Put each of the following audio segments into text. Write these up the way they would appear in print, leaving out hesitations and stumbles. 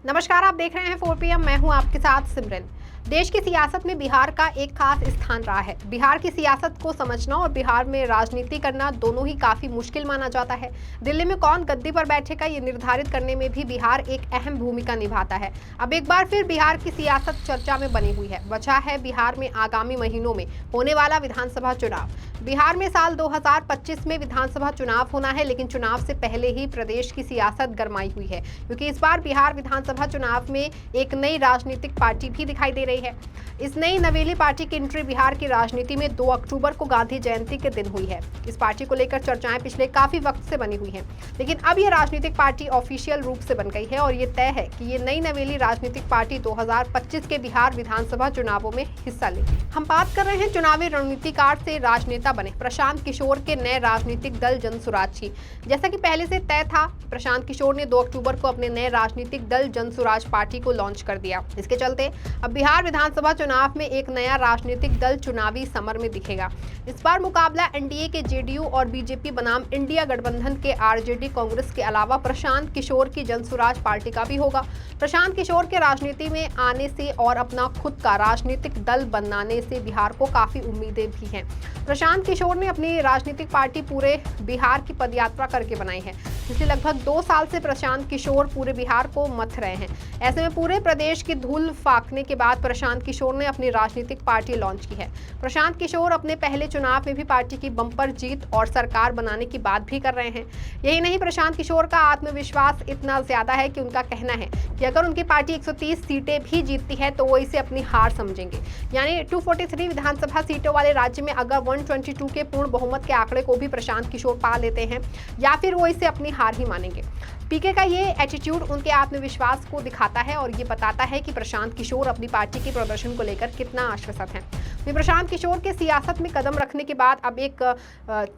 नमस्कार, आप देख रहे हैं 4PM। मैं हूं आपके साथ सिमरन। देश की सियासत में बिहार का एक खास स्थान रहा है। बिहार की सियासत को समझना और बिहार में राजनीति करना दोनों ही काफी मुश्किल माना जाता है। दिल्ली में कौन गद्दी पर बैठेगा ये निर्धारित करने में भी बिहार एक अहम भूमिका निभाता है। अब एक बार फिर बिहार की सियासत चर्चा में बनी हुई है। बचा है बिहार में आगामी महीनों में होने वाला विधानसभा चुनाव। बिहार में साल 2025 में विधानसभा चुनाव होना है, लेकिन चुनाव से पहले ही प्रदेश की सियासत गरमाई हुई है, क्योंकि इस बार बिहार विधानसभा चुनाव में एक नई राजनीतिक पार्टी भी दिखाई दे रही है। इस नई नवेली पार्टी की एंट्री बिहार की राजनीति में 2 अक्टूबर को गांधी जयंती के दिन हुई है। इस पार्टी को लेकर चर्चाएं पिछले काफी वक्त से बनी हुई हैं, लेकिन अब ये राजनीतिक पार्टी ऑफिशियल रूप से बन गई है और ये तय है कि ये नई नवेली राजनीतिक पार्टी 2025 के बिहार विधानसभा चुनावों में हिस्सा लेगी। हम बात कर रहे हैं चुनावी रणनीतिकार से राजनेता बने प्रशांत किशोर के नए राजनीतिक दल जनसुराज की। जैसा कि पहले से तय था, प्रशांत किशोर ने 2 अक्टूबर को अपने नए राजनीतिक दल जनसुराज पार्टी को लॉन्च कर दिया। इसके चलते अब बिहार विधानसभा चुनाव में एक नया राजनीतिक दल चुनावी समर में दिखेगा। इस बार मुकाबला एनडीए के जेडीयू और बीजेपी बनाम इंडिया गठबंधन के आरजेडी कांग्रेस के अलावा प्रशांत किशोर की जनसुराज पार्टी का भी होगा। प्रशांत किशोर के राजनीति में आने से और अपना खुद का राजनीतिक दल बनाने से बिहार को काफी उम्मीदें भी हैं। प्रशांत किशोर ने अपनी राजनीतिक पार्टी पूरे बिहार की पदयात्रा करके बनाई है। पिछले लगभग 2 साल से प्रशांत किशोर पूरे बिहार को मथ रहे हैं। ऐसे में पूरे प्रदेश की धूल फाकने के बाद प्रशांत किशोर ने अपनी राजनीतिक पार्टी लॉन्च की है। प्रशांत किशोर अपने पहले चुनाव में भी पार्टी की बम्पर जीत और सरकार बनाने की बात भी कर रहे हैं। यही नहीं, प्रशांत किशोर का आत्मविश्वास इतना ज्यादा है कि उनका कहना है कि अगर उनकी पार्टी 130 सीटें भी जीतती है तो वो इसे अपनी हार समझेंगे। यानी 243 विधानसभा सीटों वाले राज्य में अगर 122 के पूर्ण बहुमत के आंकड़े को भी प्रशांत किशोर पा लेते हैं या फिर वो इसे अपनी हार ही मानेंगे। पीके का ये एटीट्यूड उनके आत्मविश्वास को दिखाता है और ये बताता है कि प्रशांत किशोर अपनी पार्टी के प्रदर्शन को लेकर कितना आश्वस्त हैं। प्रशांत किशोर के सियासत में कदम रखने के बाद अब एक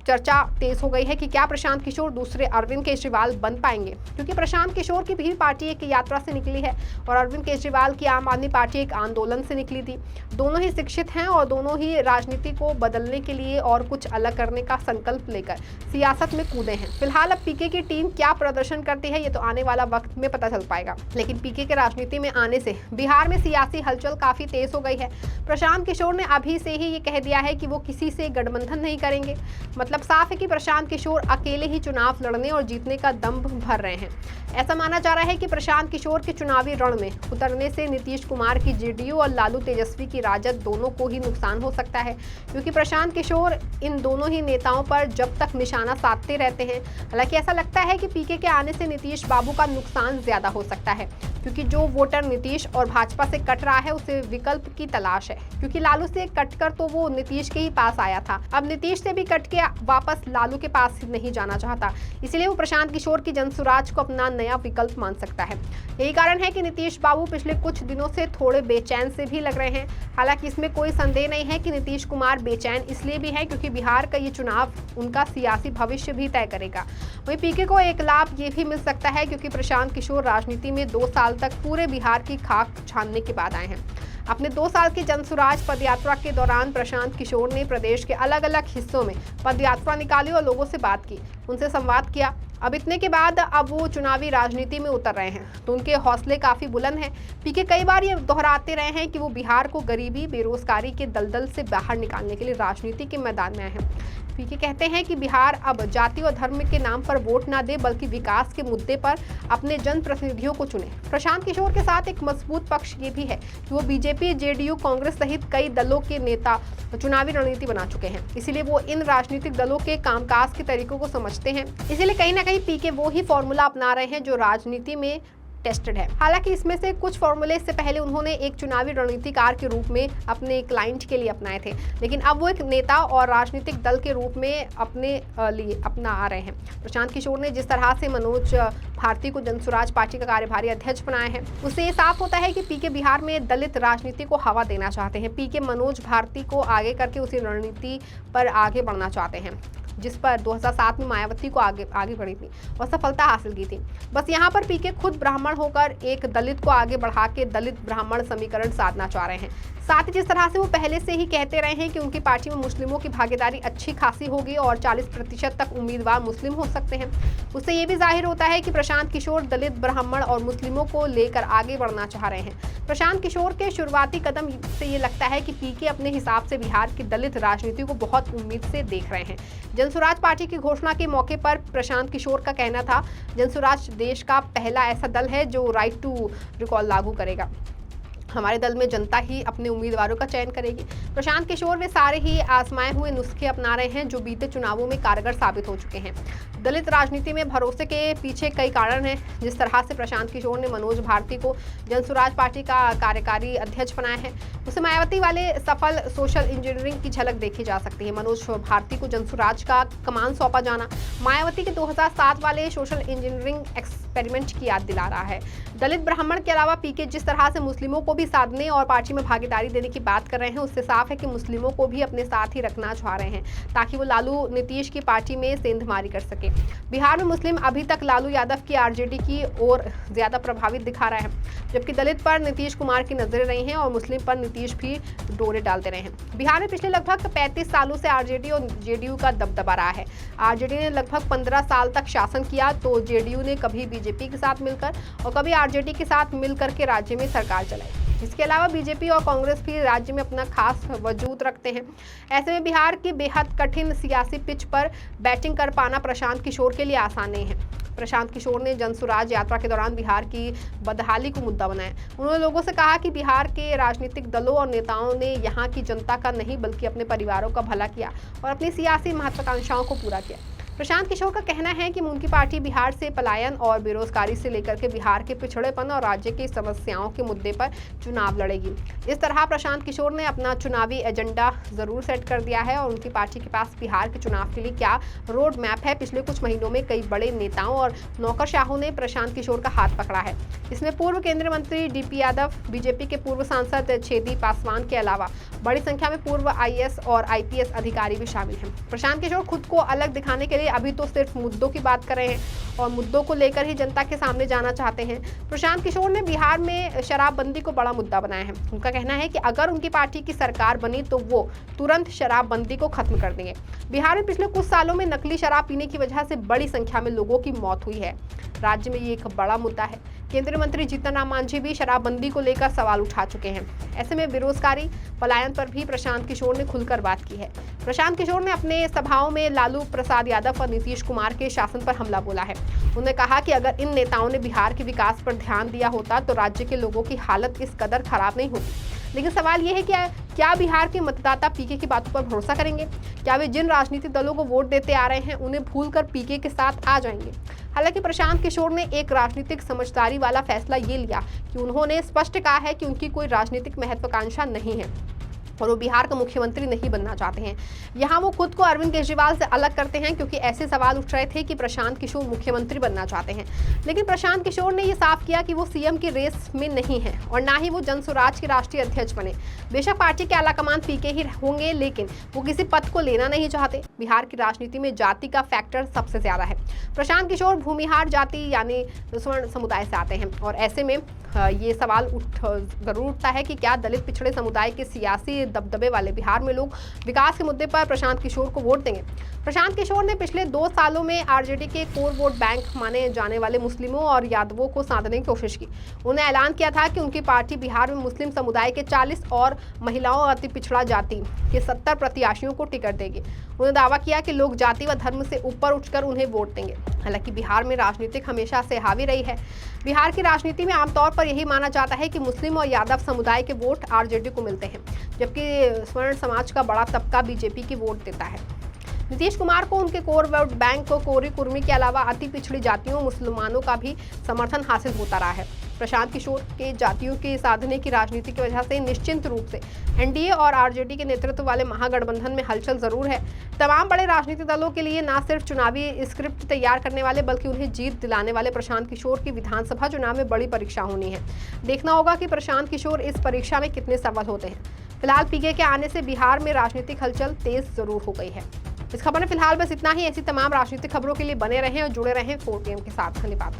चर्चा तेज हो गई है कि क्या प्रशांत किशोर दूसरे अरविंद केजरीवाल बन पाएंगे, क्योंकि प्रशांत किशोर की भी पार्टी एक यात्रा से निकली है और अरविंद केजरीवाल की आम आदमी पार्टी एक आंदोलन से निकली थी। दोनों ही शिक्षित हैं और दोनों ही राजनीति को बदलने के लिए और कुछ अलग करने का संकल्प लेकर सियासत में कूदे हैं। फिलहाल अब पीके की टीम क्या प्रदर्शन करती है ये तो आने वाला वक्त में पता चल पाएगा, लेकिन पीके के राजनीति में आने से बिहार में सियासी हलचल काफी तेज हो गई है। प्रशांत किशोर ने अभी से ही ये कह दिया है कि वो किसी से गठबंधन नहीं करेंगे। मतलब साफ है कि प्रशांत किशोर अकेले ही चुनाव लड़ने और जीतने का दंभ भर रहे हैं। ऐसा माना जा रहा है कि प्रशांत किशोर के चुनावी रण में उतरने से नीतीश कुमार की जेडीयू और लालू तेजस्वी की राजद दोनों को ही नुकसान हो सकता है, क्योंकि प्रशांत किशोर इन दोनों ही नेताओं पर जब तक निशाना साधते रहते हैं। हालांकि ऐसा लगता है कि पीके के आने से नीतीश बाबू का नुकसान ज्यादा हो सकता है, क्योंकि जो वोटर नीतीश और भाजपा से कट रहा है उसे विकल्प की तलाश है, क्योंकि लालू से कटकर तो वो नीतीश के ही पास आया था। अब नीतीश से भी कट के वापस लालू के पास नहीं जाना चाहता, इसलिए वो प्रशांत किशोर की जनसुराज को अपना नया विकल्प मान सकता है। यही कारण है कि नीतीश बाबू पिछले कुछ दिनों से थोड़े बेचैन से भी लग रहे हैं। हालांकि इसमें कोई संदेह नहीं है कि नीतीश कुमार बेचैन इसलिए भी है क्योंकि बिहार का ये चुनाव उनका सियासी भविष्य भी तय करेगा। वहीं पीके को एक लाभ ये भी मिल सकता है क्योंकि प्रशांत किशोर राजनीति में 2 साल तक पूरे बिहार की खाक छानने के बाद आए हैं। अपने 2 साल की जनसुराज पदयात्रा के दौरान प्रशांत किशोर ने प्रदेश के अलग अलग हिस्सों में पदयात्रा निकाली और लोगों से बात की, उनसे संवाद किया। अब इतने के बाद अब वो चुनावी राजनीति में उतर रहे हैं तो उनके हौसले काफी बुलंद हैं। पीके कई बार ये दोहराते रहे हैं कि वो बिहार को गरीबी बेरोजगारी के दलदल से बाहर निकालने के लिए राजनीति के मैदान में आए हैं। पीके कहते हैं कि बिहार अब जाति और धर्म के नाम पर वोट ना दे बल्कि विकास के मुद्दे पर अपने जनप्रतिनिधियों को चुने। प्रशांत किशोर के साथ एक मजबूत पक्ष ये भी है कि वो बीजेपी, जेडीयू, कांग्रेस सहित कई दलों के नेता चुनावी रणनीति बना चुके हैं, इसीलिए वो इन राजनीतिक दलों के कामकाज के तरीकों को समझते हैं। इसीलिए कहीं ना कहीं पीके वो ही फॉर्मूला अपना रहे हैं जो राजनीति में टेस्टेड है। हालांकि इसमें से कुछ फॉर्मूले से पहले उन्होंने एक चुनावी रणनीतिकार के रूप में अपने क्लाइंट के लिए अपनाए थे, लेकिन अब वो एक नेता और राजनीतिक दल के रूप में अपने लिए अपना आ रहे हैं। प्रशांत किशोर ने जिस तरह से मनोज भारती को जनसुराज पार्टी का कार्यकारी अध्यक्ष बनाया है, उससे ये साफ होता है कि पीके बिहार में दलित राजनीति को हवा देना चाहते हैं। पीके मनोज भारती को आगे करके उसी रणनीति पर आगे बढ़ना चाहते हैं। जिस पर 2007 में मायावती को आगे बढ़ी थी और सफलता हासिल की थी। बस यहाँ पर पीके खुद ब्राह्मण होकर एक दलित को आगे बढ़ा के दलित ब्राह्मण समीकरण साधना चाह रहे हैं। साथ ही जिस तरह से वो पहले से ही कहते रहे हैं कि उनकी पार्टी में मुस्लिमों की भागीदारी अच्छी खासी होगी और 40% तक उम्मीदवार मुस्लिम हो सकते हैं, उससे ये भी जाहिर होता है कि प्रशांत किशोर दलित ब्राह्मण और मुस्लिमों को लेकर आगे बढ़ना चाह रहे हैं। प्रशांत किशोर के शुरुआती कदम से ये लगता है कि पीके अपने हिसाब से बिहार की दलित राजनीति को बहुत उम्मीद से देख रहे हैं। जनसुराज पार्टी की घोषणा के मौके पर प्रशांत किशोर का कहना था, जनसुराज देश का पहला ऐसा दल है जो राइट टू रिकॉल लागू करेगा। हमारे दल में जनता ही अपने उम्मीदवारों का चयन करेगी। प्रशांत किशोर वे सारे ही आजमाए हुए नुस्खे अपना रहे हैं जो बीते चुनावों में कारगर साबित हो चुके हैं। दलित राजनीति में भरोसे के पीछे कई कारण हैं। जिस तरह से प्रशांत किशोर ने मनोज भारती को जनसुराज पार्टी का कार्यकारी अध्यक्ष बनाया है, उसे मायावती वाले सफल सोशल इंजीनियरिंग की झलक देखी जा सकती है। मनोज भारती को जनसुराज का कमान सौंपा जाना मायावती के 2007 वाले सोशल इंजीनियरिंग एक्सपेरिमेंट की याद दिला रहा है। दलित ब्राह्मण के अलावा पीके जिस तरह से मुस्लिमों को भी साधने और पार्टी में भागीदारी देने की बात कर रहे हैं, उससे साफ है कि मुस्लिमों को भी अपने साथ ही रखना चाह रहे हैं ताकि वो लालू नीतीश की पार्टी में सेंधमारी कर सके। बिहार में मुस्लिम अभी तक लालू यादव की आरजेडी की ओर ज्यादा प्रभावित दिखा रहा है, जबकि दलित पर नीतीश कुमार की नजरें रही हैं और मुस्लिम पर नीतीश भी डोरे डालते रहे हैं। बिहार में पिछले लगभग 35 सालों से आरजेडी और जेडीयू का दबदबा रहा है। आरजेडी ने लगभग 15 साल तक शासन किया तो जेडीयू ने कभी बीजेपी के साथ मिलकर और कभी आरजेडी के साथ मिलकर के राज्य में सरकार चलाई। इसके अलावा बीजेपी और कांग्रेस भी राज्य में अपना खास वजूद रखते हैं। ऐसे में बिहार की बेहद कठिन सियासी पिच पर बैटिंग कर पाना प्रशांत किशोर के लिए आसान नहीं है। प्रशांत किशोर ने जनसुराज यात्रा के दौरान बिहार की बदहाली को मुद्दा बनाया। उन्होंने लोगों से कहा कि बिहार के राजनीतिक दलों और नेताओं ने यहाँ की जनता का नहीं बल्कि अपने परिवारों का भला किया और अपनी सियासी महत्वाकांक्षाओं को पूरा किया। प्रशांत किशोर का कहना है कि उनकी पार्टी बिहार से पलायन और बेरोजगारी से लेकर के बिहार के पिछड़ेपन और राज्य की समस्याओं के मुद्दे पर चुनाव लड़ेगी। इस तरह प्रशांत किशोर ने अपना चुनावी एजेंडा जरूर सेट कर दिया है और उनकी पार्टी के पास बिहार के चुनाव के लिए क्या रोड मैप है। पिछले कुछ महीनों में कई बड़े नेताओं और नौकरशाहों ने प्रशांत किशोर का हाथ पकड़ा है। इसमें पूर्व केंद्रीय मंत्री डीपी यादव, बीजेपी के पूर्व सांसद छेदी पासवान के अलावा बड़ी संख्या में पूर्व आईएएस और आईपीएस अधिकारी भी शामिल हैं। प्रशांत किशोर खुद को अलग दिखाने के लिए अभी तो सिर्फ मुद्दों की बात कर रहे हैं और मुद्दों को लेकर ही जनता के सामने जाना चाहते हैं। प्रशांत किशोर ने बिहार में शराबबंदी को बड़ा मुद्दा बनाया है। उनका कहना है कि अगर उनकी पार्टी की सरकार बनी तो वो तुरंत शराबबंदी को खत्म कर देंगे। बिहार में पिछले कुछ सालों में नकली शराब पीने की वजह से बड़ी संख्या में लोगों की मौत हुई है। राज्य में ये एक बड़ा मुद्दा है। केंद्रीय मंत्री जीतन राम मांझी भी शराबबंदी को लेकर सवाल उठा चुके हैं। ऐसे में बेरोजगारी, पलायन पर भी प्रशांत किशोर ने खुलकर बात की है। प्रशांत किशोर ने अपने सभाओं में लालू प्रसाद यादव और नीतीश कुमार के शासन पर हमला बोला है। उन्होंने कहा कि अगर इन नेताओं ने बिहार के विकास पर ध्यान दिया होता तो राज्य के लोगों की हालत इस कदर खराब नहीं होती। लेकिन सवाल यह है कि क्या बिहार के मतदाता पीके की बातों पर भरोसा करेंगे? क्या वे जिन राजनीतिक दलों को वोट देते आ रहे हैं उन्हें भूलकर पीके के साथ आ जाएंगे? हालांकि प्रशांत किशोर ने एक राजनीतिक समझदारी वाला फैसला ये लिया कि उन्होंने स्पष्ट कहा है कि उनकी कोई राजनीतिक महत्वाकांक्षा नहीं है और वो बिहार का मुख्यमंत्री नहीं बनना चाहते हैं। यहाँ वो खुद को अरविंद केजरीवाल से अलग करते हैं क्योंकि ऐसे सवाल उठ रहे थे कि प्रशांत किशोर मुख्यमंत्री बनना चाहते हैं। लेकिन प्रशांत किशोर ने ये साफ किया कि वो सीएम की रेस में नहीं है और ना ही वो जनसुराज के राष्ट्रीय अध्यक्ष बने। बेशक पार्टी के आलाकमान पीके ही होंगे, लेकिन वो किसी पद को लेना नहीं चाहते। बिहार की राजनीति में जाति का फैक्टर सबसे ज्यादा है। प्रशांत किशोर भूमिहार जाति यानी स्वर्ण समुदाय से आते हैं और ऐसे में ये सवाल जरूर उठता है कि क्या दलित पिछड़े समुदाय के सियासी दबदबे वाले बिहार में लोग विकास के मुद्दे पर प्रशांत किशोर को वोट देंगे? प्रशांत किशोर ने पिछले 2 सालों में आरजेडी के कोर वोट बैंक माने जाने वाले मुस्लिमों और यादवों को साधने की कोशिश की। उन्होंने ऐलान किया था कि उनकी पार्टी बिहार में मुस्लिम समुदाय के 40 और महिलाओं और अति पिछड़ा जाति के 70 प्रत्याशियों को टिकट देगी। उन्होंने दावा किया कि लोग जाति व धर्म से ऊपर उठकर उन्हें वोट देंगे। हालांकि बिहार में राजनीतिक हमेशा से हावी रही है। बिहार की राजनीति में आमतौर पर यही माना जाता है कि मुस्लिम और यादव समुदाय के वोट आरजेडी को मिलते हैं, जबकि स्वर्ण समाज का बड़ा तबका बीजेपी की वोट देता है। नीतीश कुमार को उनके कोर वोट बैंक को कोरी कुर्मी के अलावा अति पिछड़ी जातियों मुसलमानों का भी समर्थन हासिल होता रहा है। प्रशांत किशोर के जातियों के साधने की राजनीति की वजह से निश्चित रूप से एनडीए और आरजेडी के नेतृत्व वाले महागठबंधन में हलचल जरूर है। तमाम बड़े राजनीतिक दलों के लिए न सिर्फ चुनावी स्क्रिप्ट तैयार करने वाले बल्कि उन्हें जीत दिलाने वाले प्रशांत किशोर की विधानसभा चुनाव में बड़ी परीक्षा होनी है। देखना होगा कि प्रशांत किशोर इस परीक्षा में कितने सफल होते हैं। फिलहाल पीके के आने से बिहार में राजनीतिक हलचल तेज जरूर हो गई है। इस खबर में फिलहाल बस इतना ही। ऐसी तमाम राजनीतिक खबरों के लिए बने रहें और जुड़े रहें 4 PM के साथ। धन्यवाद।